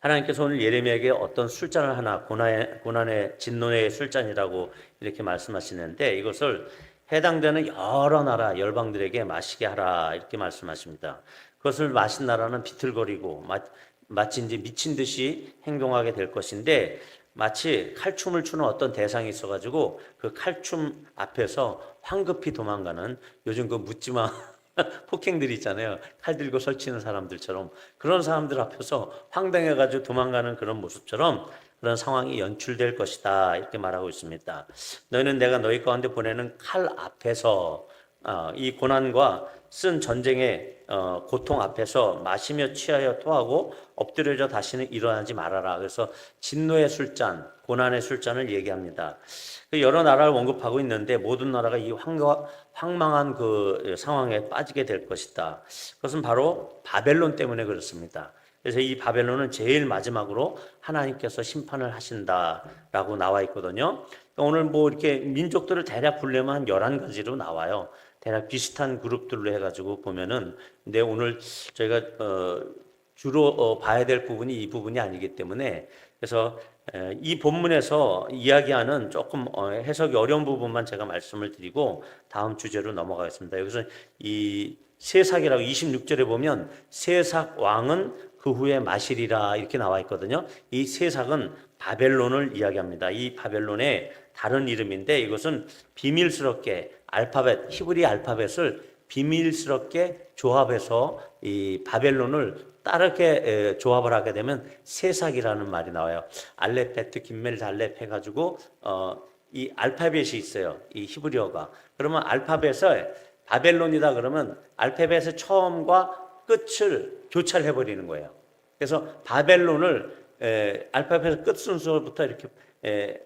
하나님께서 오늘 예레미야에게 어떤 술잔을 하나 고난의 진노의 술잔이라고 이렇게 말씀하시는데 이것을 해당되는 여러 나라 열방들에게 마시게 하라 이렇게 말씀하십니다. 그것을 마신 나라는 비틀거리고 마치 이제 미친 듯이 행동하게 될 것인데 마치 칼춤을 추는 어떤 대상이 있어가지고 그 칼춤 앞에서 황급히 도망가는 요즘 그 묻지마 폭행들 있잖아요. 칼 들고 설치는 사람들처럼 그런 사람들 앞에서 황당해가지고 도망가는 그런 모습처럼 그런 상황이 연출될 것이다 이렇게 말하고 있습니다. 너희는 내가 너희 가운데 보내는 칼 앞에서 이 고난과 쓴 전쟁의 고통 앞에서 마시며 취하여 토하고 엎드려져 다시는 일어나지 말아라. 그래서 진노의 술잔, 고난의 술잔을 얘기합니다. 여러 나라를 언급하고 있는데 모든 나라가 이 황망한 그 상황에 빠지게 될 것이다. 그것은 바로 바벨론 때문에 그렇습니다. 그래서 이 바벨론은 제일 마지막으로 하나님께서 심판을 하신다라고 나와 있거든요. 오늘 뭐 이렇게 민족들을 대략 분류하면 한 11가지로 나와요. 대략 비슷한 그룹들로 해가지고 보면은, 근데 오늘 저희가 주로 봐야 될 부분이 이 부분이 아니기 때문에 그래서 이 본문에서 이야기하는 조금 해석이 어려운 부분만 제가 말씀을 드리고 다음 주제로 넘어가겠습니다. 여기서 이 세삭이라고 26절에 보면 세삭 왕은 그 후에 마시리라 이렇게 나와 있거든요. 이 세삭은 바벨론을 이야기합니다. 이 바벨론의 다른 이름인데 이것은 비밀스럽게 알파벳 히브리 알파벳을 비밀스럽게 조합해서 이 바벨론을 따르게 조합을 하게 되면 세삭이라는 말이 나와요. 알렙, 김멜, 달렙 해가지고 이 알파벳이 있어요. 이 히브리어가. 그러면 알파벳을 바벨론이다 그러면 알파벳의 처음과 끝을 교차를 해버리는 거예요. 그래서 바벨론을 알파벳의 끝 순서부터 이렇게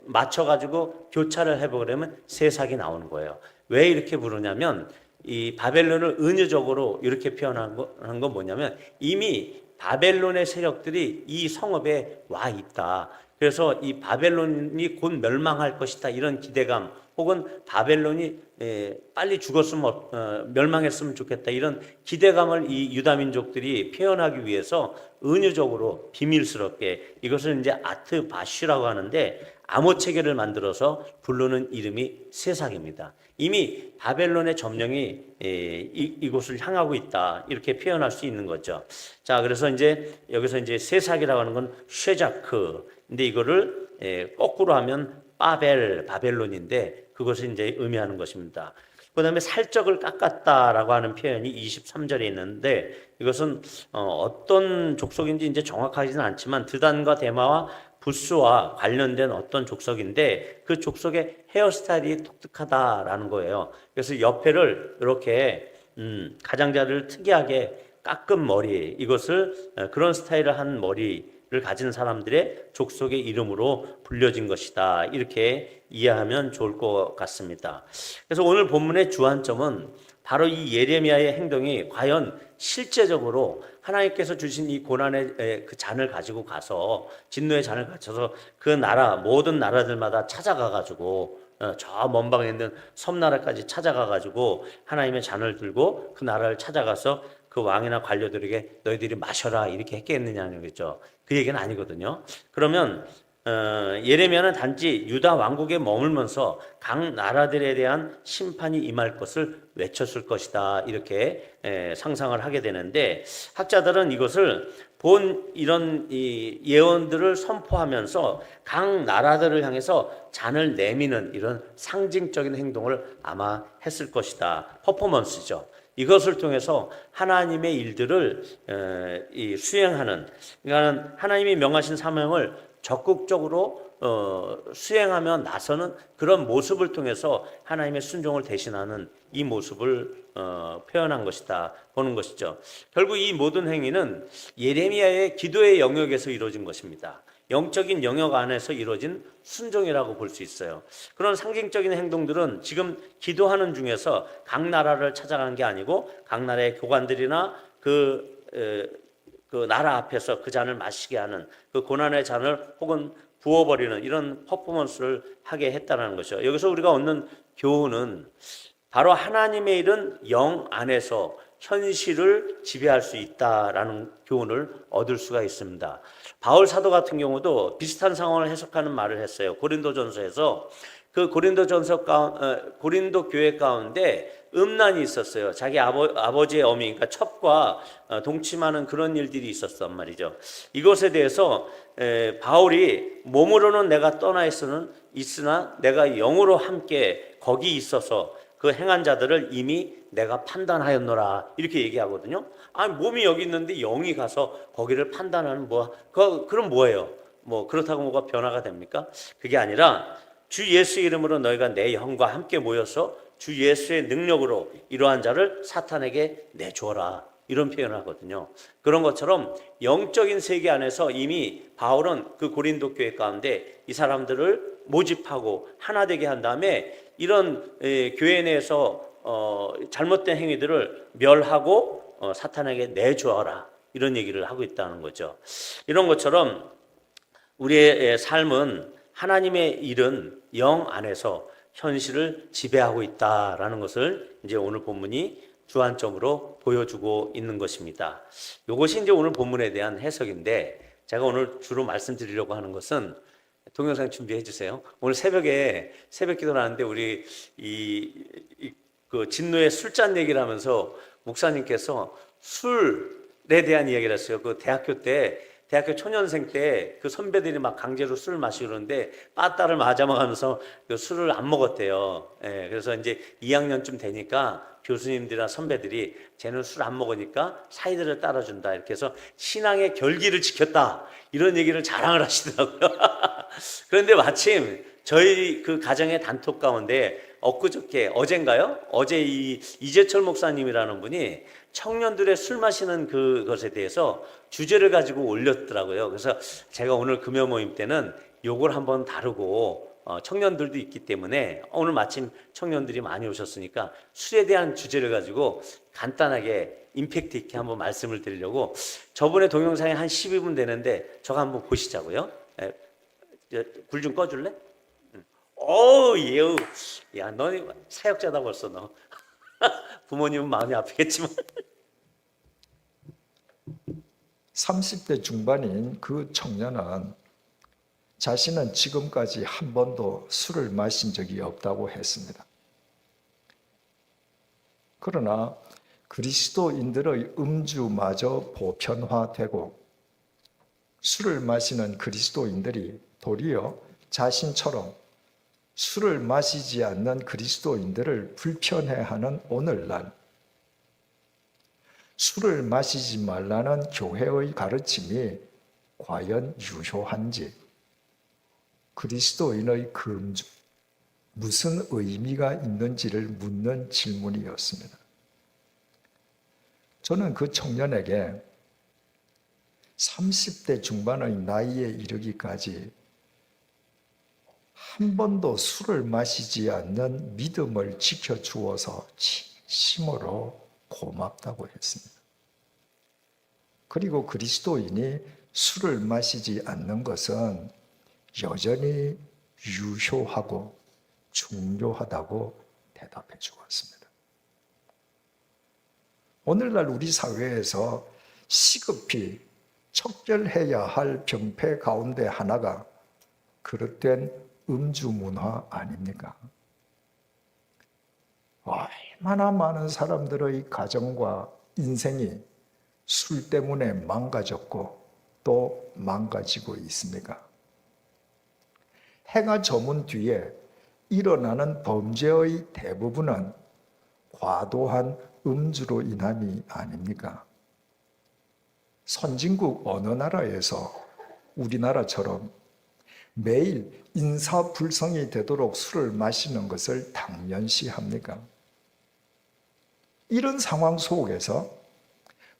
맞춰가지고 교차를 해보려면 세삭이 나오는 거예요. 왜 이렇게 부르냐면 이 바벨론을 은유적으로 이렇게 표현한 건 뭐냐면 이미 바벨론의 세력들이 이 성읍에 와 있다. 그래서 이 바벨론이 곧 멸망할 것이다. 이런 기대감 혹은 바벨론이 빨리 죽었으면 멸망했으면 좋겠다. 이런 기대감을 이 유다 민족들이 표현하기 위해서 은유적으로 비밀스럽게 이것을 이제 아트바슈라고 하는데 암호 체계를 만들어서 부르는 이름이 세삭입니다. 이미 바벨론의 점령이 이곳을 향하고 있다 이렇게 표현할 수 있는 거죠. 자, 그래서 이제 여기서 이제 세삭이라고 하는 건 쉐자크. 근데 이거를 거꾸로 하면 바벨론인데 그것을 이제 의미하는 것입니다. 그 다음에 살적을 깎았다라고 하는 표현이 23절에 있는데 이것은 어떤 족속인지 이제 정확하지는 않지만 드단과 데마와 부스와 관련된 어떤 족속인데 그 족속의 헤어스타일이 독특하다라는 거예요. 그래서 옆에를 이렇게 가장자리를 특이하게 깎은 머리 이것을 그런 스타일을 한 머리를 가진 사람들의 족속의 이름으로 불려진 것이다. 이렇게 이해하면 좋을 것 같습니다. 그래서 오늘 본문의 주안점은 바로 이 예레미야의 행동이 과연 실제적으로 하나님께서 주신 이 고난의 그 잔을 가지고 가서 진노의 잔을 가져서 그 나라 모든 나라들마다 찾아가가지고 저 먼 방에 있는 섬나라까지 찾아가가지고 하나님의 잔을 들고 그 나라를 찾아가서 그 왕이나 관료들에게 너희들이 마셔라 이렇게 했겠느냐는 거죠. 그 얘기는 아니거든요. 그러면 예레미야는 단지 유다 왕국에 머물면서 각 나라들에 대한 심판이 임할 것을 외쳤을 것이다 이렇게 상상을 하게 되는데 학자들은 이것을 본 이런 이 예언들을 선포하면서 각 나라들을 향해서 잔을 내미는 이런 상징적인 행동을 아마 했을 것이다. 퍼포먼스죠. 이것을 통해서 하나님의 일들을 수행하는, 그러니까 하나님이 명하신 사명을 적극적으로 수행하며 나서는 그런 모습을 통해서 하나님의 순종을 대신하는 이 모습을 표현한 것이다 보는 것이죠. 결국 이 모든 행위는 예레미야의 기도의 영역에서 이루어진 것입니다. 영적인 영역 안에서 이루어진 순종이라고 볼 수 있어요. 그런 상징적인 행동들은 지금 기도하는 중에서 각 나라를 찾아가는 게 아니고 각 나라의 교관들이나 그 나라 앞에서 그 잔을 마시게 하는 그 고난의 잔을 혹은 부어버리는 이런 퍼포먼스를 하게 했다는 것이죠. 여기서 우리가 얻는 교훈은 바로 하나님의 일은 영 안에서 현실을 지배할 수 있다라는 교훈을 얻을 수가 있습니다. 바울 사도 같은 경우도 비슷한 상황을 해석하는 말을 했어요. 고린도전서에서 그 고린도 교회 가운데 음란이 있었어요. 자기 아버지의 어미, 그러니까 첩과 동침하는 그런 일들이 있었단 말이죠. 이것에 대해서 바울이 몸으로는 내가 떠나 있으나 내가 영으로 함께 거기 있어서 그 행한 자들을 이미 내가 판단하였노라 이렇게 얘기하거든요. 아니 몸이 여기 있는데 영이 가서 거기를 판단하는 그럼 뭐예요? 뭐 그렇다고 뭐가 변화가 됩니까? 그게 아니라 주 예수 이름으로 너희가 내 영과 함께 모여서 주 예수의 능력으로 이러한 자를 사탄에게 내주어라 이런 표현을 하거든요. 그런 것처럼 영적인 세계 안에서 이미 바울은 그 고린도 교회 가운데 이 사람들을 모집하고 하나 되게 한 다음에 이런 교회 내에서 잘못된 행위들을 멸하고 사탄에게 내주어라 이런 얘기를 하고 있다는 거죠. 이런 것처럼 우리의 삶은 하나님의 일은 영 안에서 현실을 지배하고 있다라는 것을 이제 오늘 본문이 주안점으로 보여주고 있는 것입니다. 이것이 이제 오늘 본문에 대한 해석인데 제가 오늘 주로 말씀드리려고 하는 것은 동영상 준비해 주세요. 오늘 새벽에 새벽 기도를 하는데 우리 그 진노의 술잔 얘기를 하면서 목사님께서 술에 대한 이야기를 했어요. 그 대학교 초년생 때 그 선배들이 막 강제로 술을 마시고 그러는데 빠따를 맞아먹으면서 그 술을 안 먹었대요. 예, 그래서 이제 2학년쯤 되니까 교수님들이나 선배들이 쟤는 술 안 먹으니까 사이들을 따라준다 이렇게 해서 신앙의 결기를 지켰다 이런 얘기를 자랑을 하시더라고요. 그런데 마침 저희 그 가정의 단톡 가운데 엊그저께 어젠가요? 어제 이재철 목사님이라는 분이 청년들의 술 마시는 그것에 대해서 주제를 가지고 올렸더라고요. 그래서 제가 오늘 금요 모임 때는 요걸 한번 다루고 청년들도 있기 때문에 오늘 마침 청년들이 많이 오셨으니까 술에 대한 주제를 가지고 간단하게 임팩트 있게 한번 말씀을 드리려고 저번에 동영상이 한 12분 되는데 저거 한번 보시자고요. 불 좀 꺼줄래? 예우. 야, 너 사역자다 벌써 너. 부모님은 마음이 아프겠지만. 30대 중반인 그 청년은 자신은 지금까지 한 번도 술을 마신 적이 없다고 했습니다. 그러나 그리스도인들의 음주마저 보편화되고 술을 마시는 그리스도인들이 도리어 자신처럼 술을 마시지 않는 그리스도인들을 불편해하는 오늘날 술을 마시지 말라는 교회의 가르침이 과연 유효한지 그리스도인의 금주 무슨 의미가 있는지를 묻는 질문이었습니다. 저는 그 청년에게 30대 중반의 나이에 이르기까지 한 번도 술을 마시지 않는 믿음을 지켜주어서 진심으로 고맙다고 했습니다. 그리고 그리스도인이 술을 마시지 않는 것은 여전히 유효하고 중요하다고 대답해 주었습니다. 오늘날 우리 사회에서 시급히 척결해야 할 병폐 가운데 하나가 그릇된 음주 문화 아닙니까? 얼마나 많은 사람들의 가정과 인생이 술 때문에 망가졌고 또 망가지고 있습니까? 해가 저문 뒤에 일어나는 범죄의 대부분은 과도한 음주로 인함이 아닙니까? 선진국 어느 나라에서 우리나라처럼 매일 인사불성이 되도록 술을 마시는 것을 당연시합니까? 이런 상황 속에서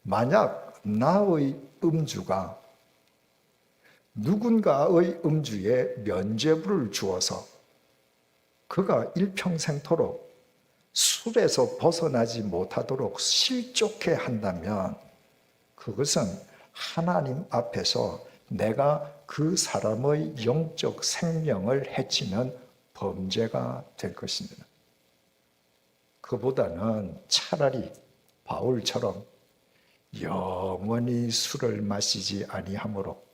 만약 나의 음주가 누군가의 음주에 면죄부를 주어서 그가 일평생토록 술에서 벗어나지 못하도록 실족해 한다면 그것은 하나님 앞에서 내가 그 사람의 영적 생명을 해치는 범죄가 될 것입니다. 그보다는 차라리 바울처럼 영원히 술을 마시지 아니하므로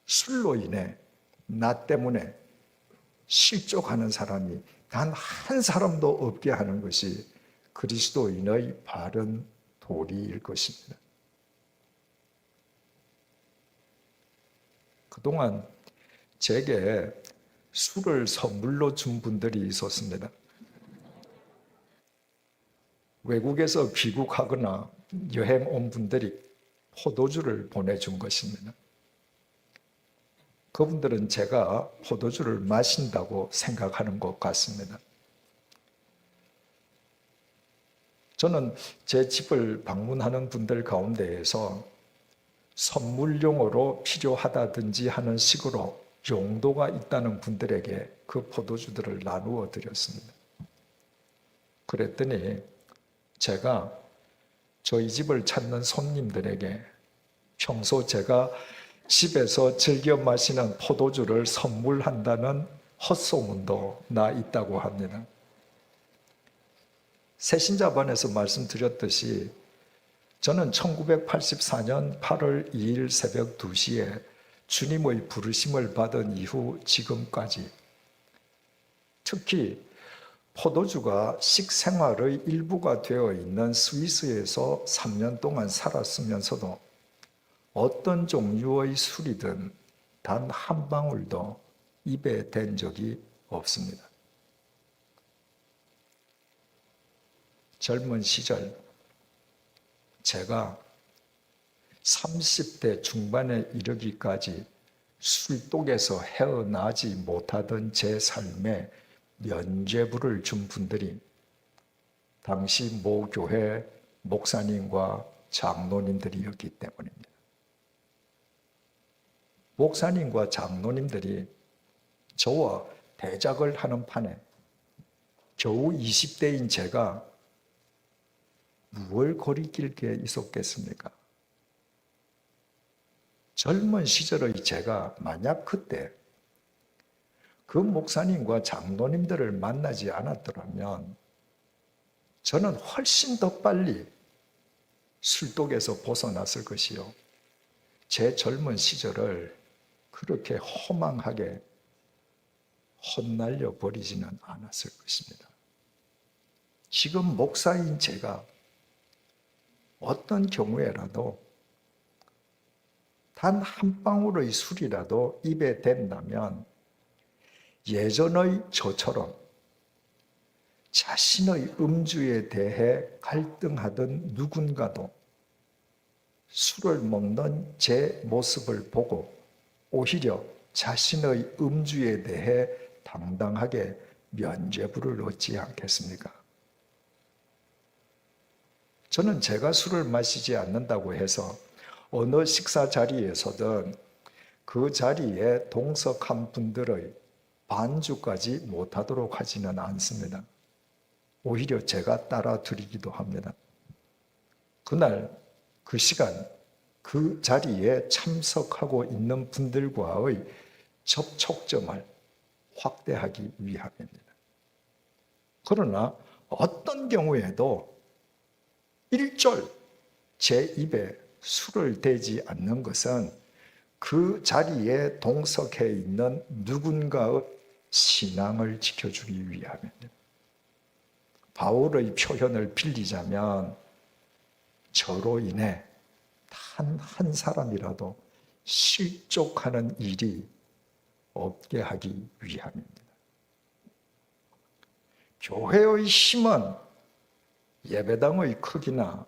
술로 인해 나 때문에 실족하는 사람이 단 한 사람도 없게 하는 것이 그리스도인의 바른 도리일 것입니다. 그동안 제게 술을 선물로 준 분들이 있었습니다. 외국에서 귀국하거나 여행 온 분들이 포도주를 보내준 것입니다. 그분들은 제가 포도주를 마신다고 생각하는 것 같습니다. 저는 제 집을 방문하는 분들 가운데에서 선물용으로 필요하다든지 하는 식으로 용도가 있다는 분들에게 그 포도주들을 나누어 드렸습니다. 그랬더니 제가 저희 집을 찾는 손님들에게 평소 제가 집에서 즐겨 마시는 포도주를 선물한다는 헛소문도 나 있다고 합니다. 새신자반에서 말씀드렸듯이 저는 1984년 8월 2일 새벽 2시에 주님의 부르심을 받은 이후 지금까지 특히 포도주가 식생활의 일부가 되어 있는 스위스에서 3년 동안 살았으면서도 어떤 종류의 술이든 단 한 방울도 입에 댄 적이 없습니다. 젊은 시절 제가 30대 중반에 이르기까지 술독에서 헤어나지 못하던 제 삶에 면죄부를 준 분들이 당시 모 교회 목사님과 장로님들이었기 때문입니다. 목사님과 장로님들이 저와 대작을 하는 판에 겨우 20대인 제가 무얼 거리낄 게 있었겠습니까? 젊은 시절의 제가 만약 그때 그 목사님과 장로님들을 만나지 않았더라면 저는 훨씬 더 빨리 술독에서 벗어났을 것이요. 제 젊은 시절을 그렇게 허망하게 헛날려 버리지는 않았을 것입니다. 지금 목사인 제가 어떤 경우에라도 단 한 방울의 술이라도 입에 댄다면 예전의 저처럼 자신의 음주에 대해 갈등하던 누군가도 술을 먹는 제 모습을 보고 오히려 자신의 음주에 대해 당당하게 면죄부를 얻지 않겠습니까? 저는 제가 술을 마시지 않는다고 해서 어느 식사 자리에서든 그 자리에 동석한 분들의 반주까지 못하도록 하지는 않습니다. 오히려 제가 따라 드리기도 합니다. 그날 그 시간 그 자리에 참석하고 있는 분들과의 접촉점을 확대하기 위함입니다. 그러나 어떤 경우에도 일절 제 입에 술을 대지 않는 것은 그 자리에 동석해 있는 누군가의 신앙을 지켜주기 위함입니다. 바울의 표현을 빌리자면 저로 인해 단 한 사람이라도 실족하는 일이 없게 하기 위함입니다. 교회의 힘은 예배당의 크기나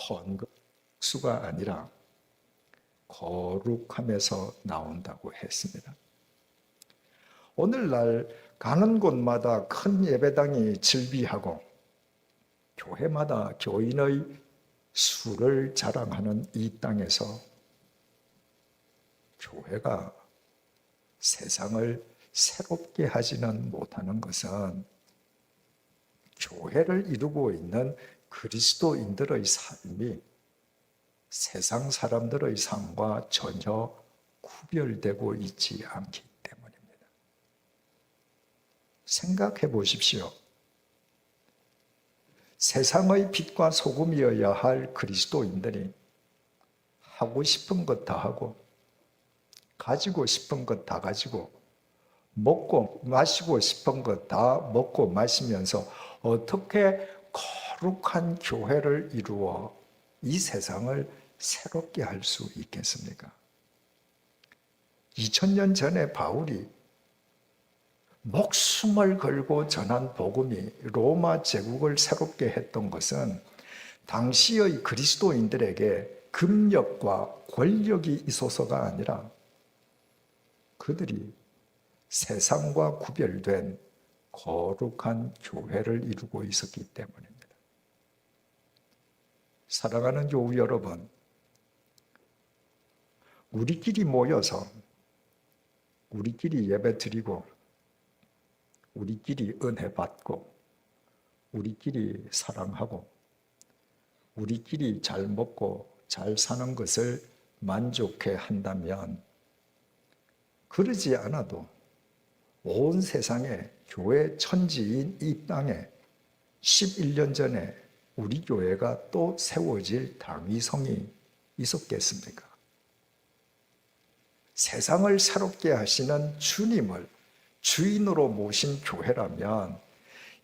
헌금 수가 아니라 거룩함에서 나온다고 했습니다. 오늘날 가는 곳마다 큰 예배당이 즐비하고 교회마다 교인의 수를 자랑하는 이 땅에서 교회가 세상을 새롭게 하지는 못하는 것은 교회를 이루고 있는 그리스도인들의 삶이 세상 사람들의 삶과 전혀 구별되고 있지 않기 때문입니다. 생각해 보십시오. 세상의 빛과 소금이어야 할 그리스도인들이 하고 싶은 것 다 하고 가지고 싶은 것 다 가지고 먹고 마시고 싶은 것 다 먹고 마시면서 어떻게 거룩한 교회를 이루어 이 세상을 새롭게 할 수 있겠습니까? 2000년 전에 바울이 목숨을 걸고 전한 복음이 로마 제국을 새롭게 했던 것은 당시의 그리스도인들에게 금력과 권력이 있어서가 아니라 그들이 세상과 구별된 거룩한 교회를 이루고 있었기 때문입니다. 사랑하는 교우 여러분, 우리끼리 모여서 우리끼리 예배 드리고 우리끼리 은혜 받고 우리끼리 사랑하고 우리끼리 잘 먹고 잘 사는 것을 만족해 한다면 그러지 않아도 온 세상에 교회 천지인 이 땅에 11년 전에 우리 교회가 또 세워질 당위성이 있었겠습니까? 세상을 새롭게 하시는 주님을 주인으로 모신 교회라면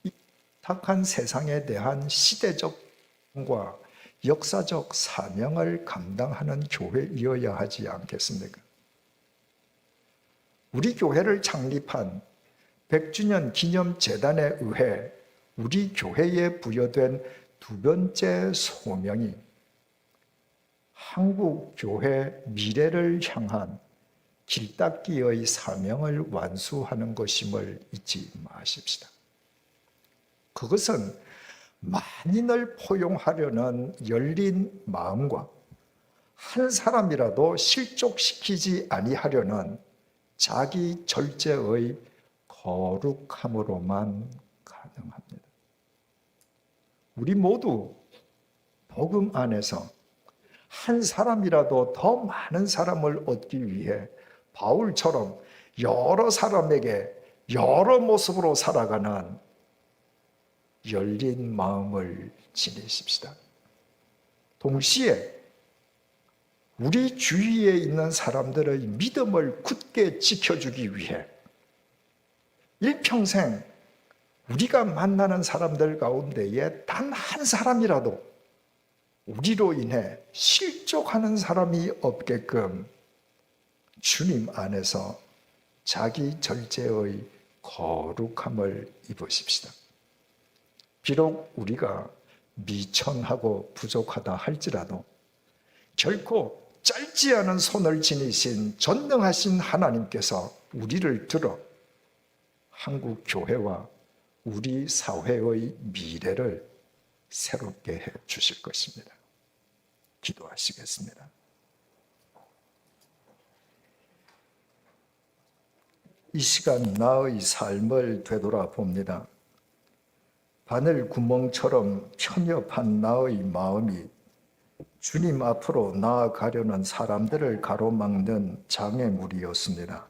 이 타락한 세상에 대한 시대적과 역사적 사명을 감당하는 교회이어야 하지 않겠습니까? 우리 교회를 창립한 100주년 기념재단에 의해 우리 교회에 부여된 두 번째 소명이 한국 교회 미래를 향한 길닦기의 사명을 완수하는 것임을 잊지 마십시다. 그것은 만인을 포용하려는 열린 마음과 한 사람이라도 실족시키지 아니하려는 자기 절제의 거룩함으로만 가능합니다. 우리 모두 복음 안에서 한 사람이라도 더 많은 사람을 얻기 위해 바울처럼 여러 사람에게 여러 모습으로 살아가는 열린 마음을 지니십시다. 동시에 우리 주위에 있는 사람들의 믿음을 굳게 지켜주기 위해 일평생 우리가 만나는 사람들 가운데에 단 한 사람이라도 우리로 인해 실족하는 사람이 없게끔 주님 안에서 자기 절제의 거룩함을 입으십시다. 비록 우리가 미천하고 부족하다 할지라도 결코 짧지 않은 손을 지니신 전능하신 하나님께서 우리를 들어 한국 교회와 우리 사회의 미래를 새롭게 해 주실 것입니다. 기도하시겠습니다. 이 시간 나의 삶을 되돌아봅니다. 바늘 구멍처럼 편협한 나의 마음이 주님 앞으로 나아가려는 사람들을 가로막는 장애물이었습니다.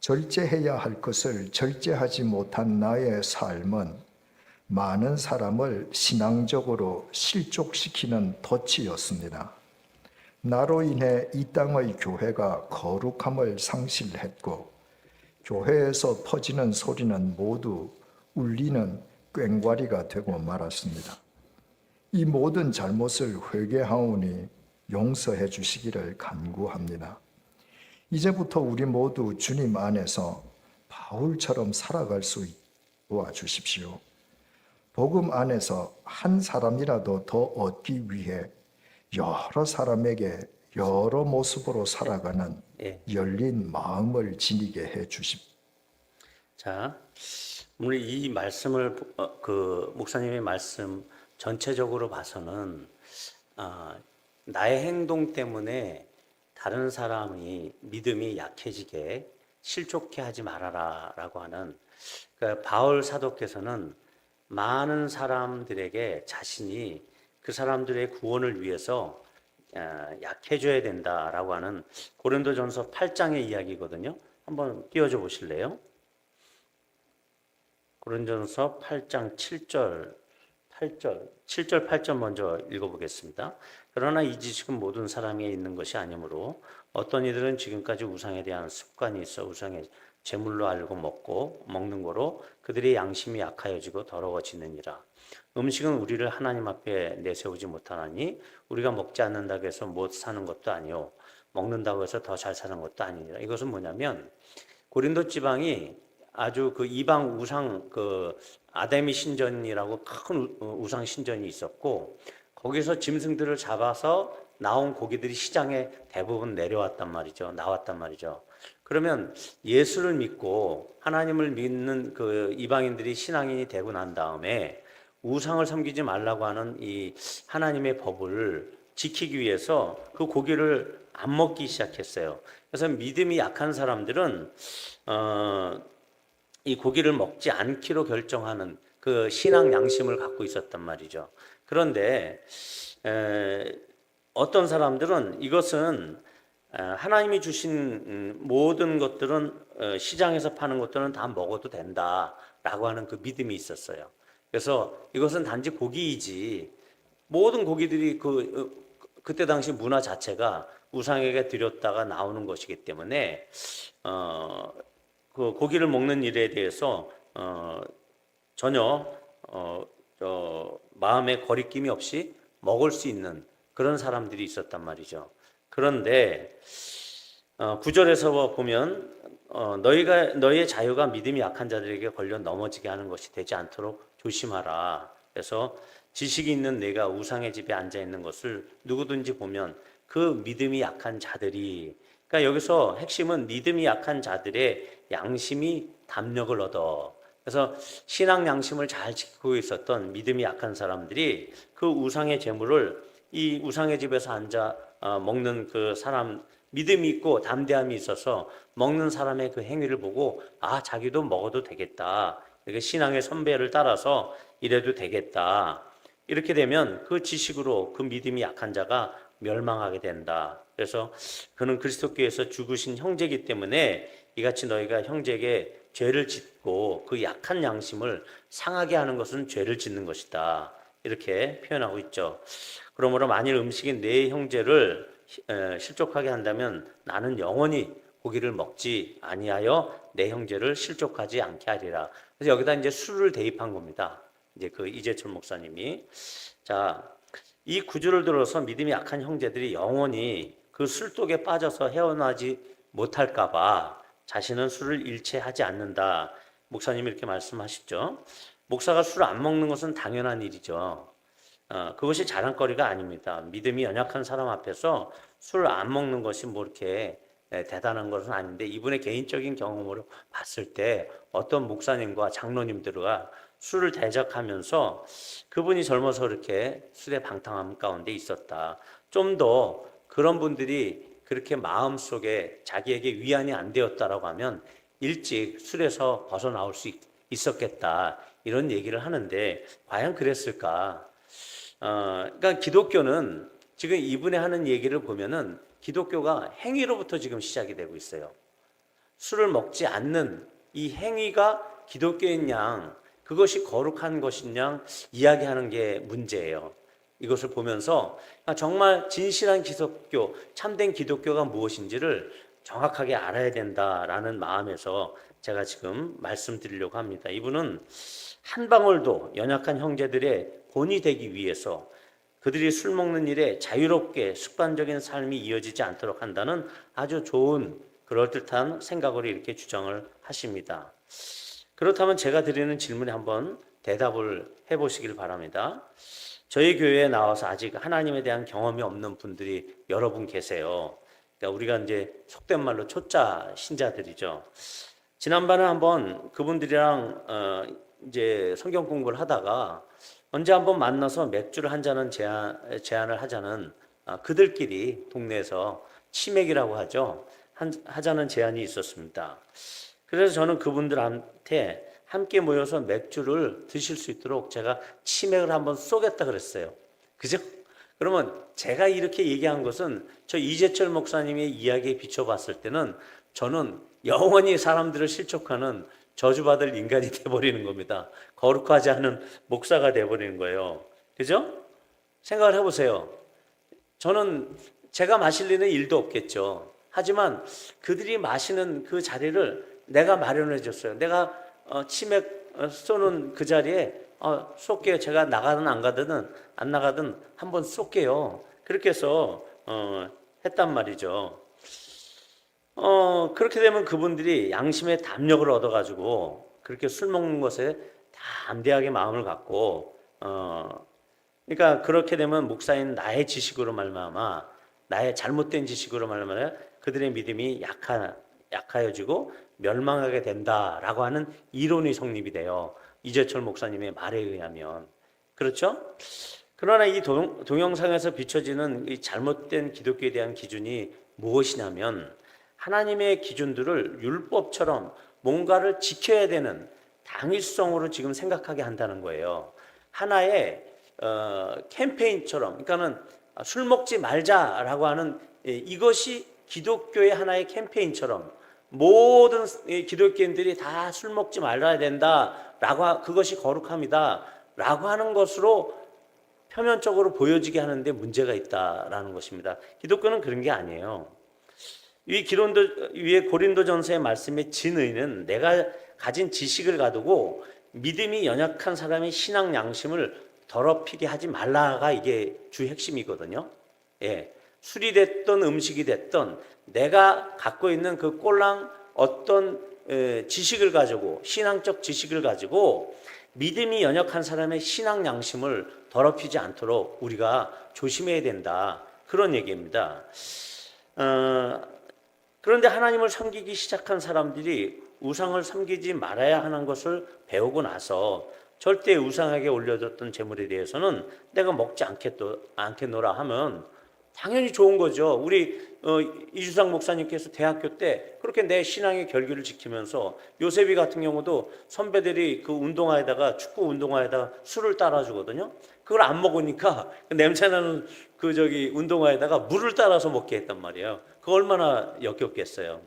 절제해야 할 것을 절제하지 못한 나의 삶은 많은 사람을 신앙적으로 실족시키는 덫이었습니다. 나로 인해 이 땅의 교회가 거룩함을 상실했고 교회에서 퍼지는 소리는 모두 울리는 꽹과리가 되고 말았습니다. 이 모든 잘못을 회개하오니 용서해 주시기를 간구합니다. 이제부터 우리 모두 주님 안에서 바울처럼 살아갈 수 있게 도와주십시오. 복음 안에서 한 사람이라도 더 얻기 위해 여러 사람에게 여러 모습으로 살아가는 열린 마음을 지니게 해 주십시오. 자, 우리 이 말씀을 목사님의 말씀 전체적으로 봐서는 나의 행동 때문에 다른 사람이 믿음이 약해지게 실족해 하지 말아라라고 하는 그러니까 바울 사도께서는 많은 사람들에게 자신이 그 사람들의 구원을 위해서 약해져야 된다라고 하는 고린도전서 8장의 이야기거든요. 한번 띄워줘 보실래요? 고린도전서 8장 7절 8절, 7절, 8절 먼저 읽어보겠습니다. 그러나 이 지식은 모든 사람에게 있는 것이 아니므로 어떤 이들은 지금까지 우상에 대한 습관이 있어 우상의 제물로 알고 먹고 먹는 거로 그들의 양심이 약하여지고 더러워지느니라. 음식은 우리를 하나님 앞에 내세우지 못하나니 우리가 먹지 않는다고 해서 못 사는 것도 아니요 먹는다고 해서 더 잘 사는 것도 아니니라. 이것은 뭐냐면 고린도 지방이 아주 그 이방 우상 그 아데미 신전이라고 큰 우상 신전이 있었고 거기서 짐승들을 잡아서 나온 고기들이 시장에 대부분 내려왔단 말이죠. 나왔단 말이죠. 그러면 예수를 믿고 하나님을 믿는 그 이방인들이 신앙인이 되고 난 다음에 우상을 섬기지 말라고 하는 이 하나님의 법을 지키기 위해서 그 고기를 안 먹기 시작했어요. 그래서 믿음이 약한 사람들은 이 고기를 먹지 않기로 결정하는 그 신앙 양심을 갖고 있었단 말이죠. 그런데 어떤 사람들은 이것은 하나님이 주신 모든 것들은 시장에서 파는 것들은 다 먹어도 된다라고 하는 그 믿음이 있었어요. 그래서 이것은 단지 고기이지 모든 고기들이 그때 당시 문화 자체가 우상에게 드렸다가 나오는 것이기 때문에 그 고기를 먹는 일에 대해서 전혀 마음에 거리낌이 없이 먹을 수 있는 그런 사람들이 있었단 말이죠. 그런데 9절에서 보면 너의 자유가 믿음이 약한 자들에게 걸려 넘어지게 하는 것이 되지 않도록 조심하라. 그래서 지식이 있는 내가 우상의 집에 앉아 있는 것을 누구든지 보면 그 믿음이 약한 자들이, 그러니까 여기서 핵심은 믿음이 약한 자들의 양심이 담력을 얻어. 그래서 신앙 양심을 잘 지키고 있었던 믿음이 약한 사람들이 그 우상의 재물을 이 우상의 집에서 앉아 먹는 그 사람, 믿음이 있고 담대함이 있어서 먹는 사람의 그 행위를 보고 자기도 먹어도 되겠다. 이렇게 신앙의 선배를 따라서 이래도 되겠다. 이렇게 되면 그 지식으로 그 믿음이 약한 자가 멸망하게 된다. 그래서 그는 그리스도께서 죽으신 형제이기 때문에 이같이 너희가 형제에게 죄를 짓고 그 약한 양심을 상하게 하는 것은 죄를 짓는 것이다. 이렇게 표현하고 있죠. 그러므로 만일 음식이 내 형제를 실족하게 한다면 나는 영원히 고기를 먹지 아니하여 내 형제를 실족하지 않게 하리라. 그래서 여기다 이제 술을 대입한 겁니다. 이제 그 이재철 목사님이. 자, 이 구절을 들어서 믿음이 약한 형제들이 영원히 그 술독에 빠져서 헤어나지 못할까봐 자신은 술을 일체하지 않는다. 목사님이 이렇게 말씀하시죠. 목사가 술을 안 먹는 것은 당연한 일이죠. 그것이 자랑거리가 아닙니다. 믿음이 연약한 사람 앞에서 술을 안 먹는 것이 뭐 이렇게 대단한 것은 아닌데 이분의 개인적인 경험으로 봤을 때 어떤 목사님과 장로님들과 술을 대적하면서 그분이 젊어서 이렇게 술의 방탕함 가운데 있었다. 좀 더 그런 분들이 그렇게 마음속에 자기에게 위안이 안 되었다라고 하면 일찍 술에서 벗어나올 수 있었겠다. 이런 얘기를 하는데 과연 그랬을까? 그러니까 기독교는 지금 이분이 하는 얘기를 보면은 기독교가 행위로부터 지금 시작이 되고 있어요. 술을 먹지 않는 이 행위가 기독교인 양, 그것이 거룩한 것인 양 이야기하는 게 문제예요. 이것을 보면서 정말 진실한 기독교, 참된 기독교가 무엇인지를 정확하게 알아야 된다라는 마음에서 제가 지금 말씀드리려고 합니다. 이분은 한 방울도 연약한 형제들의 본이 되기 위해서 그들이 술 먹는 일에 자유롭게 습관적인 삶이 이어지지 않도록 한다는 아주 좋은 그럴듯한 생각으로 이렇게 주장을 하십니다. 그렇다면 제가 드리는 질문에 한번 대답을 해보시길 바랍니다. 저희 교회에 나와서 아직 하나님에 대한 경험이 없는 분들이 여러 분 계세요. 그러니까 우리가 이제 속된 말로 초짜 신자들이죠. 지난번에 한번 그분들이랑 이제 성경 공부를 하다가 언제 한번 만나서 맥주를 한 잔은 제안을 하자는 그들끼리 동네에서 치맥이라고 하죠. 하자는 제안이 있었습니다. 그래서 저는 그분들한테 함께 모여서 맥주를 드실 수 있도록 제가 치맥을 한번 쏘겠다 그랬어요. 그죠? 그러면 제가 이렇게 얘기한 것은 저 이재철 목사님의 이야기에 비춰봤을 때는 저는 영원히 사람들을 실족하는 저주받을 인간이 돼버리는 겁니다. 거룩하지 않은 목사가 돼버리는 거예요. 그죠? 생각을 해보세요. 저는 제가 마실 리는 일도 없겠죠. 하지만 그들이 마시는 그 자리를 내가 마련해 줬어요. 내가 치맥 쏘는 그 자리에 쏠게요. 제가 나가든 안 나가든 한번 쏠게요. 그렇게 해서 했단 말이죠. 그렇게 되면 그분들이 양심의 담력을 얻어가지고 그렇게 술 먹는 것에 담대하게 마음을 갖고 그러니까 그렇게 되면 목사인 나의 지식으로 말미암아 나의 잘못된 지식으로 말미암아 그들의 믿음이 약하여지고 멸망하게 된다라고 하는 이론이 성립이 돼요. 이재철 목사님의 말에 의하면. 그렇죠? 그러나 이 동영상에서 비춰지는 이 잘못된 기독교에 대한 기준이 무엇이냐면 하나님의 기준들을 율법처럼 뭔가를 지켜야 되는 당위성으로 지금 생각하게 한다는 거예요. 하나의 캠페인처럼, 그러니까는 술 먹지 말자라고 하는 이것이 기독교의 하나의 캠페인처럼 모든 기독교인들이 다 술 먹지 말아야 된다라고 그것이 거룩함이다라고 하는 것으로 표면적으로 보여지게 하는데 문제가 있다라는 것입니다. 기독교는 그런 게 아니에요. 위에 고린도전서의 말씀의 진의는 내가 가진 지식을 가두고 믿음이 연약한 사람의 신앙 양심을 더럽히게 하지 말라가 이게 주 핵심이거든요. 예, 술이 됐던 음식이 됐던 내가 갖고 있는 그 꼴랑 어떤 지식을 가지고 신앙적 지식을 가지고 믿음이 연약한 사람의 신앙 양심을 더럽히지 않도록 우리가 조심해야 된다. 그런 얘기입니다. 그런데 하나님을 섬기기 시작한 사람들이 우상을 섬기지 말아야 하는 것을 배우고 나서 절대 우상에게 올려줬던 재물에 대해서는 내가 먹지 않겠노라 하면 당연히 좋은 거죠. 우리 이주상 목사님께서 대학교 때 그렇게 내 신앙의 결규를 지키면서 요셉이 같은 경우도 선배들이 그 운동화에다가 축구 운동화에다가 술을 따라주거든요. 그걸 안 먹으니까 그 냄새나는 운동화에다가 물을 따라서 먹게 했단 말이에요. 그거 얼마나 역겹겠어요.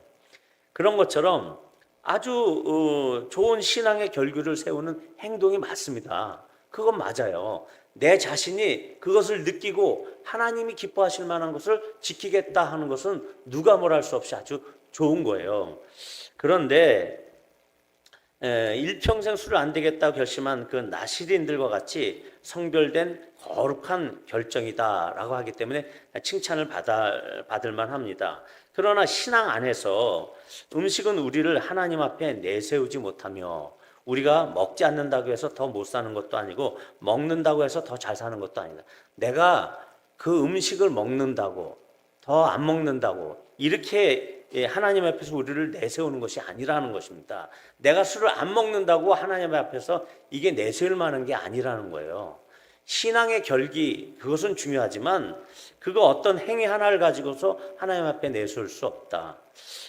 그런 것처럼 아주 좋은 신앙의 결규를 세우는 행동이 맞습니다. 그건 맞아요. 내 자신이 그것을 느끼고 하나님이 기뻐하실 만한 것을 지키겠다 하는 것은 누가 뭘 할 수 없이 아주 좋은 거예요. 그런데 일평생 술을 안 되겠다고 결심한 그 나시린들과 같이 성별된 거룩한 결정이다라고 하기 때문에 칭찬을 받을 만합니다. 그러나 신앙 안에서 음식은 우리를 하나님 앞에 내세우지 못하며 우리가 먹지 않는다고 해서 더 못 사는 것도 아니고 먹는다고 해서 더 잘 사는 것도 아니다. 내가 그 음식을 먹는다고 더 안 먹는다고 이렇게 하나님 앞에서 우리를 내세우는 것이 아니라는 것입니다. 내가 술을 안 먹는다고 하나님 앞에서 이게 내세울 만한 게 아니라는 거예요. 신앙의 결기 그것은 중요하지만 그거 어떤 행위 하나를 가지고서 하나님 앞에 내세울 수 없다.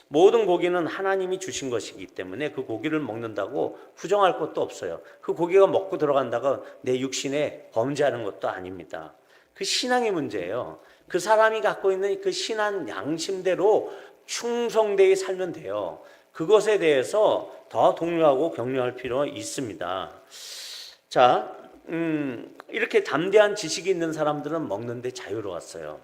모든 고기는 하나님이 주신 것이기 때문에 그 고기를 먹는다고 부정할 것도 없어요. 그 고기가 먹고 들어간다고 내 육신에 범죄하는 것도 아닙니다. 그 신앙의 문제예요. 그 사람이 갖고 있는 그 신앙 양심대로 충성되게 살면 돼요. 그것에 대해서 더 독려하고 격려할 필요가 있습니다. 자, 이렇게 담대한 지식이 있는 사람들은 먹는데 자유로웠어요.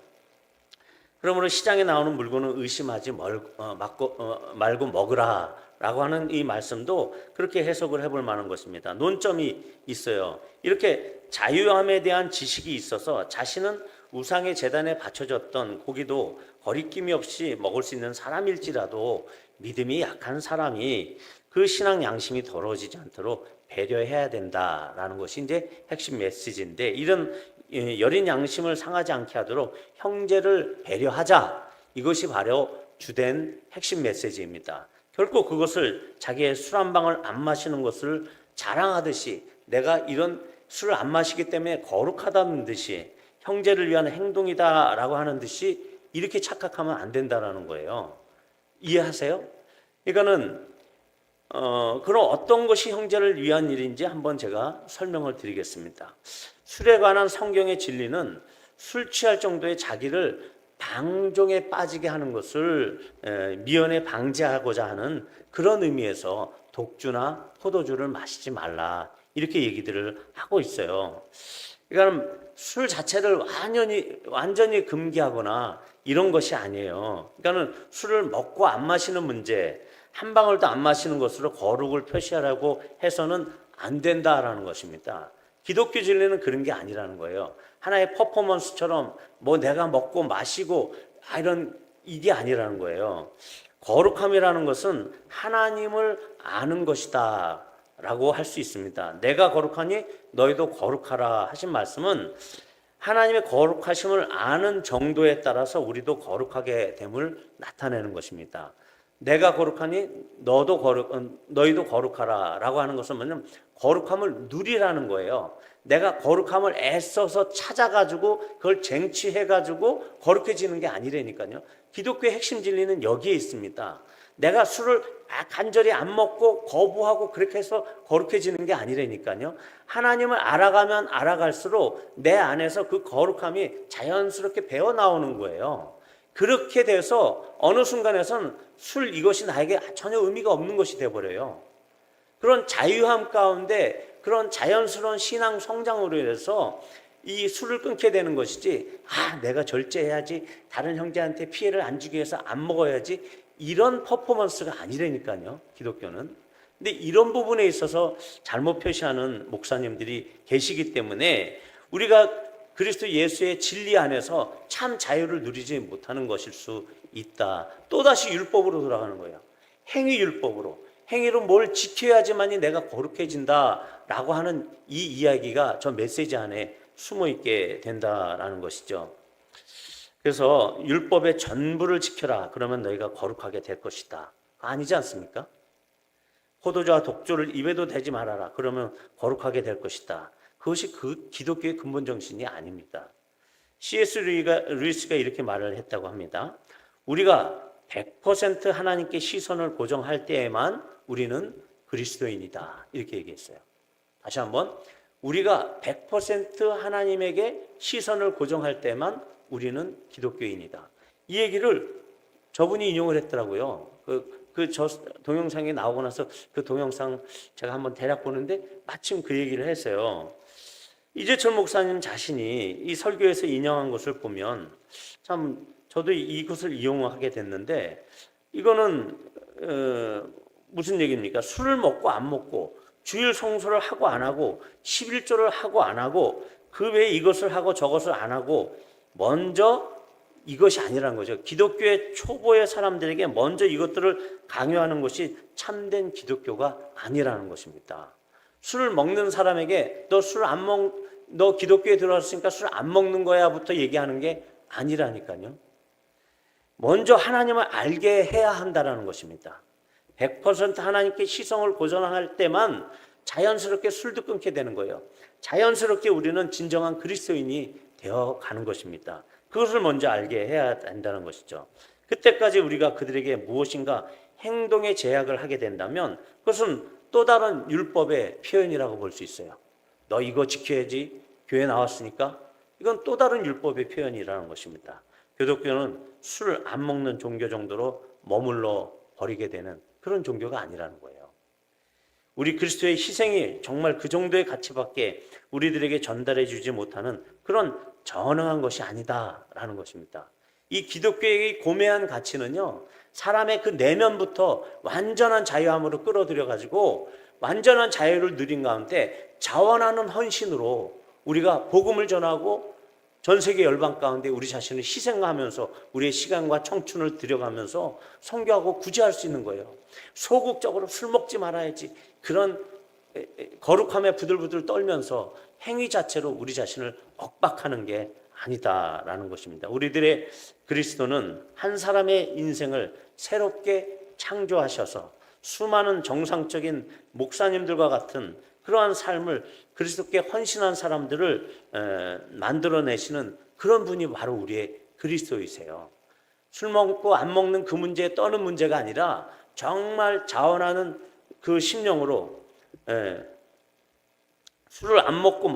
그러므로 시장에 나오는 물건을 의심하지 말고 먹으라 라고 하는 이 말씀도 그렇게 해석을 해볼 만한 것입니다. 논점이 있어요. 이렇게 자유함에 대한 지식이 있어서 자신은 우상의 제단에 바쳐졌던 고기도 거리낌이 없이 먹을 수 있는 사람일지라도 믿음이 약한 사람이 그 신앙 양심이 더러워지지 않도록 배려해야 된다라는 것이 이제 핵심 메시지인데, 이런 여린 양심을 상하지 않게 하도록 형제를 배려하자, 이것이 바로 주된 핵심 메시지입니다. 결코 그것을 자기의 술 한 방울 안 마시는 것을 자랑하듯이, 내가 이런 술을 안 마시기 때문에 거룩하다는 듯이, 형제를 위한 행동이다라고 하는 듯이 이렇게 착각하면 안 된다라는 거예요. 이해하세요? 그러니까는 그럼 어떤 것이 형제를 위한 일인지 한번 제가 설명을 드리겠습니다. 술에 관한 성경의 진리는 술 취할 정도의 자기를 방종에 빠지게 하는 것을 미연에 방지하고자 하는 그런 의미에서 독주나 포도주를 마시지 말라 이렇게 얘기들을 하고 있어요. 그러니까 술 자체를 완전히 금기하거나 이런 것이 아니에요. 그러니까 술을 먹고 안 마시는 문제, 한 방울도 안 마시는 것으로 거룩을 표시하라고 해서는 안 된다라는 것입니다. 기독교 진리는 그런 게 아니라는 거예요. 하나의 퍼포먼스처럼 뭐 내가 먹고 마시고 이런 이게 아니라는 거예요. 거룩함이라는 것은 하나님을 아는 것이다 라고 할 수 있습니다. 내가 거룩하니 너희도 거룩하라 하신 말씀은 하나님의 거룩하심을 아는 정도에 따라서 우리도 거룩하게 됨을 나타내는 것입니다. 내가 거룩하니 너희도 거룩하라 라고 하는 것은 뭐냐면 거룩함을 누리라는 거예요. 내가 거룩함을 애써서 찾아가지고 그걸 쟁취해가지고 거룩해지는 게 아니라니까요. 기독교의 핵심 진리는 여기에 있습니다. 내가 술을 간절히 안 먹고 거부하고 그렇게 해서 거룩해지는 게 아니라니까요. 하나님을 알아가면 알아갈수록 내 안에서 그 거룩함이 자연스럽게 배어 나오는 거예요. 그렇게 돼서 어느 순간에서는 술 이것이 나에게 전혀 의미가 없는 것이 돼버려요. 그런 자유함 가운데 그런 자연스러운 신앙 성장으로 인해서 이 술을 끊게 되는 것이지, 내가 절제해야지, 다른 형제한테 피해를 안 주기 위해서 안 먹어야지, 이런 퍼포먼스가 아니라니까요, 기독교는. 근데 이런 부분에 있어서 잘못 표시하는 목사님들이 계시기 때문에 우리가 그리스도 예수의 진리 안에서 참 자유를 누리지 못하는 것일 수 있다. 또다시 율법으로 돌아가는 거예요. 행위율법으로. 행위로 뭘 지켜야지만이 내가 거룩해진다라고 하는 이 이야기가 저 메시지 안에 숨어 있게 된다라는 것이죠. 그래서 율법의 전부를 지켜라. 그러면 너희가 거룩하게 될 것이다. 아니지 않습니까? 포도주와 독주를 입에도 대지 말아라. 그러면 거룩하게 될 것이다. 그것이 그 기독교의 근본 정신이 아닙니다. C.S. 루이스가 이렇게 말을 했다고 합니다. 우리가 100% 하나님께 시선을 고정할 때에만 우리는 그리스도인이다. 이렇게 얘기했어요. 다시 한번, 우리가 100% 하나님에게 시선을 고정할 때만 우리는 기독교인이다. 이 얘기를 저분이 인용을 했더라고요. 저 동영상에 나오고 나서 그 동영상 제가 한번 대략 보는데 마침 그 얘기를 했어요. 이재철 목사님 자신이 이 설교에서 인용한 것을 보면 참 저도 이것을 이용하게 됐는데, 이거는 무슨 얘기입니까? 술을 먹고 안 먹고 주일 성수를 하고 안 하고 11조를 하고 안 하고 그 외에 이것을 하고 저것을 안 하고 먼저 이것이 아니라는 거죠. 기독교의 초보의 사람들에게 먼저 이것들을 강요하는 것이 참된 기독교가 아니라는 것입니다. 술을 먹는 사람에게 너 기독교에 들어왔으니까 술 안 먹는 거야부터 얘기하는 게 아니라니까요. 먼저 하나님을 알게 해야 한다는 것입니다. 100% 하나님께 시선을 고정할 때만 자연스럽게 술도 끊게 되는 거예요. 자연스럽게 우리는 진정한 그리스도인이 되어 가는 것입니다. 그것을 먼저 알게 해야 된다는 것이죠. 그때까지 우리가 그들에게 무엇인가 행동의 제약을 하게 된다면 그것은 또 다른 율법의 표현이라고 볼 수 있어요. 너 이거 지켜야지, 교회 나왔으니까. 이건 또 다른 율법의 표현이라는 것입니다. 기독교는 술 안 먹는 종교 정도로 머물러 버리게 되는 그런 종교가 아니라는 거예요. 우리 그리스도의 희생이 정말 그 정도의 가치밖에 우리들에게 전달해 주지 못하는 그런 전능한 것이 아니다라는 것입니다. 이 기독교의 고매한 가치는요, 사람의 그 내면부터 완전한 자유함으로 끌어들여 가지고 완전한 자유를 누린 가운데 자원하는 헌신으로 우리가 복음을 전하고 전 세계 열방 가운데 우리 자신을 희생하면서 우리의 시간과 청춘을 들여가면서 선교하고 구제할 수 있는 거예요. 소극적으로 술 먹지 말아야지, 그런 거룩함에 부들부들 떨면서 행위 자체로 우리 자신을 억박하는 게 아니다라는 것입니다. 우리들의 그리스도는 한 사람의 인생을 새롭게 창조하셔서 수많은 정상적인 목사님들과 같은 그러한 삶을 그리스도께 헌신한 사람들을 만들어내시는 그런 분이 바로 우리의 그리스도이세요. 술 먹고 안 먹는 그 문제에 떠는 문제가 아니라 정말 자원하는 그 심령으로 술을 안 먹고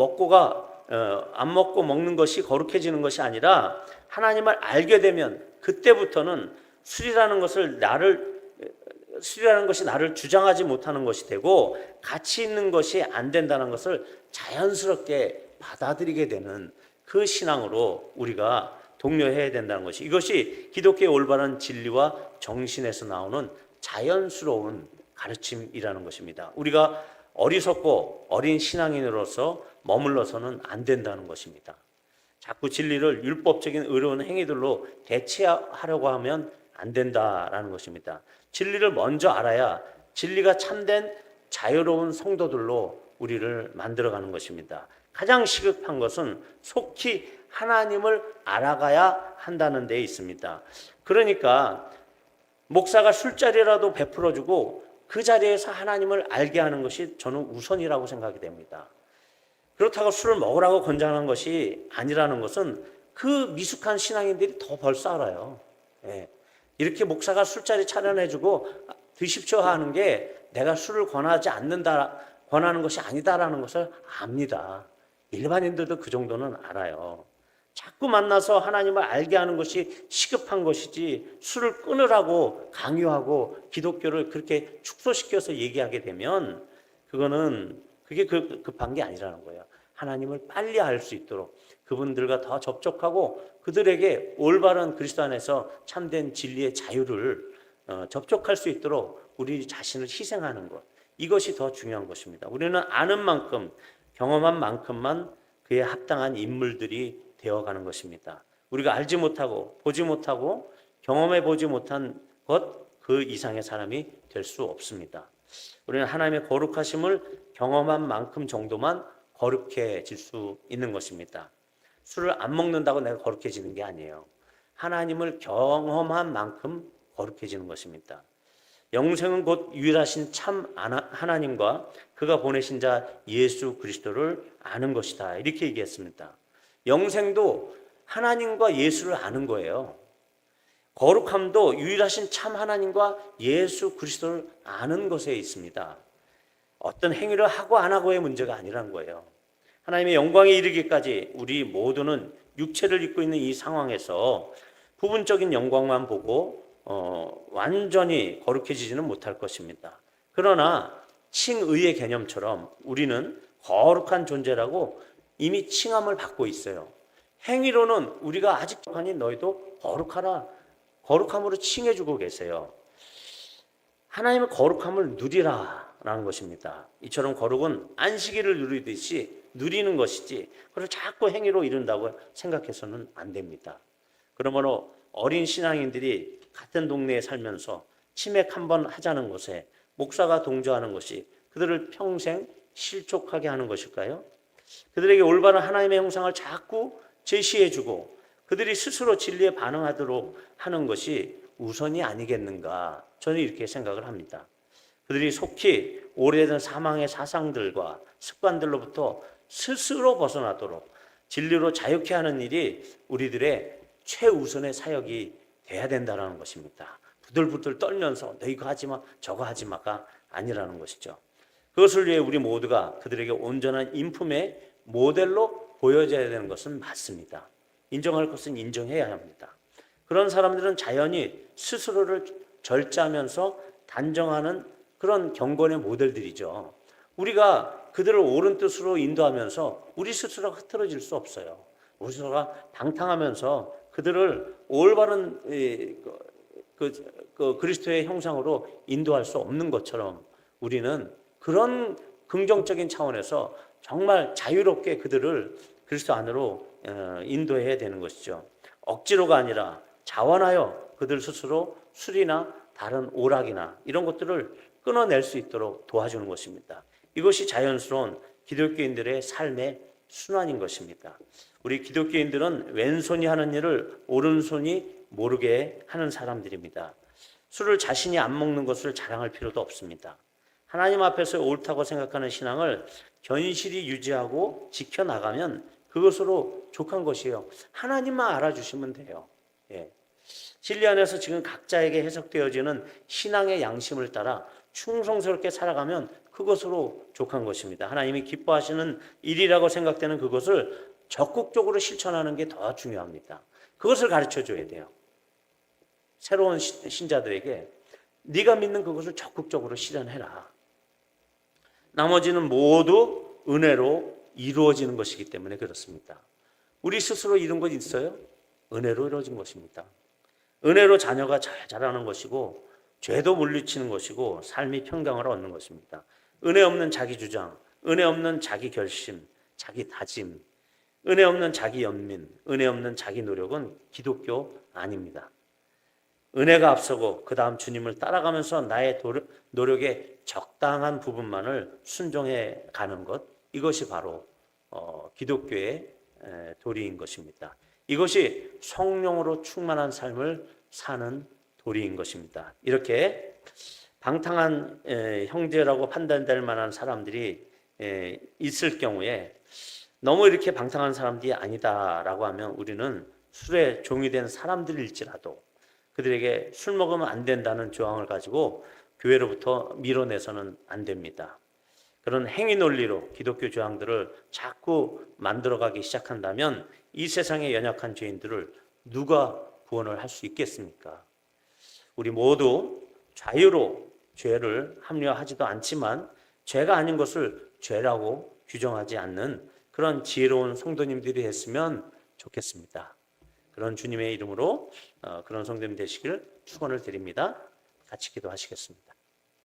먹는 것이 거룩해지는 것이 아니라 하나님을 알게 되면 그때부터는 술이라는 것을 나를 술이라는 것이 나를 주장하지 못하는 것이 되고 가치 있는 것이 안 된다는 것을 자연스럽게 받아들이게 되는 그 신앙으로 우리가 독려해야 된다는 것이, 이것이 기독교의 올바른 진리와 정신에서 나오는 자연스러운 가르침이라는 것입니다. 우리가 어리석고 어린 신앙인으로서 머물러서는 안 된다는 것입니다. 자꾸 진리를 율법적인 의로운 행위들로 대체하려고 하면 안 된다라는 것입니다. 진리를 먼저 알아야 진리가 참된 자유로운 성도들로 우리를 만들어가는 것입니다. 가장 시급한 것은 속히 하나님을 알아가야 한다는 데 있습니다. 그러니까 목사가 술자리라도 베풀어주고 그 자리에서 하나님을 알게 하는 것이 저는 우선이라고 생각이 됩니다. 그렇다고 술을 먹으라고 권장하는 것이 아니라는 것은 그 미숙한 신앙인들이 더 벌써 알아요. 예. 이렇게 목사가 술자리 차려내주고 드십시오 하는 게 내가 술을 권하는 것이 아니다라는 것을 압니다. 일반인들도 그 정도는 알아요. 자꾸 만나서 하나님을 알게 하는 것이 시급한 것이지, 술을 끊으라고 강요하고 기독교를 그렇게 축소시켜서 얘기하게 되면 그게 급한 게 아니라는 거예요. 하나님을 빨리 알 수 있도록 그분들과 더 접촉하고 그들에게 올바른 그리스도 안에서 참된 진리의 자유를 접촉할 수 있도록 우리 자신을 희생하는 것, 이것이 더 중요한 것입니다. 우리는 아는 만큼, 경험한 만큼만 그에 합당한 인물들이 되어가는 것입니다. 우리가 알지 못하고 보지 못하고 경험해 보지 못한 것, 그 이상의 사람이 될 수 없습니다. 우리는 하나님의 거룩하심을 경험한 만큼 정도만 거룩해질 수 있는 것입니다. 술을 안 먹는다고 내가 거룩해지는 게 아니에요. 하나님을 경험한 만큼 거룩해지는 것입니다. 영생은 곧 유일하신 참 하나님과 그가 보내신 자 예수 그리스도를 아는 것이다, 이렇게 얘기했습니다. 영생도 하나님과 예수를 아는 거예요. 거룩함도 유일하신 참 하나님과 예수 그리스도를 아는 것에 있습니다. 어떤 행위를 하고 안 하고의 문제가 아니라는 거예요. 하나님의 영광에 이르기까지 우리 모두는 육체를 입고 있는 이 상황에서 부분적인 영광만 보고 완전히 거룩해지지는 못할 것입니다. 그러나 칭의의 개념처럼 우리는 거룩한 존재라고 이미 칭함을 받고 있어요. 행위로는 우리가 아직 하니 너희도 거룩하라, 거룩함으로 칭해주고 계세요. 하나님의 거룩함을 누리라라는 것입니다. 이처럼 거룩은 안식일을 누리듯이 누리는 것이지, 그걸 자꾸 행위로 이룬다고 생각해서는 안 됩니다. 그러므로 어린 신앙인들이 같은 동네에 살면서 치맥 한번 하자는 것에 목사가 동조하는 것이 그들을 평생 실족하게 하는 것일까요? 그들에게 올바른 하나님의 형상을 자꾸 제시해주고 그들이 스스로 진리에 반응하도록 하는 것이 우선이 아니겠는가, 저는 이렇게 생각을 합니다. 그들이 속히 오래된 사망의 사상들과 습관들로부터 스스로 벗어나도록 진리로 자유케 하는 일이 우리들의 최우선의 사역이 돼야 된다는 것입니다. 부들부들 떨면서 너 이거 하지마 저거 하지마가 아니라는 것이죠. 그것을 위해 우리 모두가 그들에게 온전한 인품의 모델로 보여져야 되는 것은 맞습니다. 인정할 것은 인정해야 합니다. 그런 사람들은 자연히 스스로를 절제하면서 단정하는 그런 경건의 모델들이죠. 우리가 그들을 옳은 뜻으로 인도하면서 우리 스스로가 흐트러질 수 없어요. 우리 스스로가 방탕하면서 그들을 올바른 그리스도의 형상으로 인도할 수 없는 것처럼 우리는 그런 긍정적인 차원에서 정말 자유롭게 그들을 그리스도 안으로 인도해야 되는 것이죠. 억지로가 아니라 자원하여 그들 스스로 술이나 다른 오락이나 이런 것들을 끊어낼 수 있도록 도와주는 것입니다. 이것이 자연스러운 기독교인들의 삶의 순환인 것입니다. 우리 기독교인들은 왼손이 하는 일을 오른손이 모르게 하는 사람들입니다. 술을 자신이 안 먹는 것을 자랑할 필요도 없습니다. 하나님 앞에서 옳다고 생각하는 신앙을 견실히 유지하고 지켜나가면 그것으로 족한 것이에요. 하나님만 알아주시면 돼요. 예. 진리 안에서 지금 각자에게 해석되어지는 신앙의 양심을 따라 충성스럽게 살아가면 그것으로 족한 것입니다. 하나님이 기뻐하시는 일이라고 생각되는 그것을 적극적으로 실천하는 게 더 중요합니다. 그것을 가르쳐 줘야 돼요. 새로운 신자들에게 네가 믿는 그것을 적극적으로 실현해라. 나머지는 모두 은혜로 이루어지는 것이기 때문에 그렇습니다. 우리 스스로 이룬 것 있어요? 은혜로 이루어진 것입니다. 은혜로 자녀가 잘 자라는 것이고 죄도 물리치는 것이고 삶이 평강을 얻는 것입니다. 은혜 없는 자기 주장, 은혜 없는 자기 결심, 자기 다짐, 은혜 없는 자기 연민, 은혜 없는 자기 노력은 기독교 아닙니다. 은혜가 앞서고 그 다음 주님을 따라가면서 나의 노력의 적당한 부분만을 순종해 가는 것, 이것이 바로 기독교의 도리인 것입니다. 이것이 성령으로 충만한 삶을 사는 도리인 것입니다. 이렇게 방탕한 형제라고 판단될 만한 사람들이 있을 경우에 너무 이렇게 방탕한 사람들이 아니다라고 하면 우리는 술에 종이 된 사람들일지라도 그들에게 술 먹으면 안 된다는 조항을 가지고 교회로부터 밀어내서는 안 됩니다. 그런 행위 논리로 기독교 조항들을 자꾸 만들어가기 시작한다면 이 세상의 연약한 죄인들을 누가 구원을 할 수 있겠습니까? 우리 모두 자유로 죄를 합리화하지도 않지만 죄가 아닌 것을 죄라고 규정하지 않는 그런 지혜로운 성도님들이 됐으면 좋겠습니다. 그런 주님의 이름으로 그런 성도님 되시길 축원을 드립니다. 같이 기도하시겠습니다.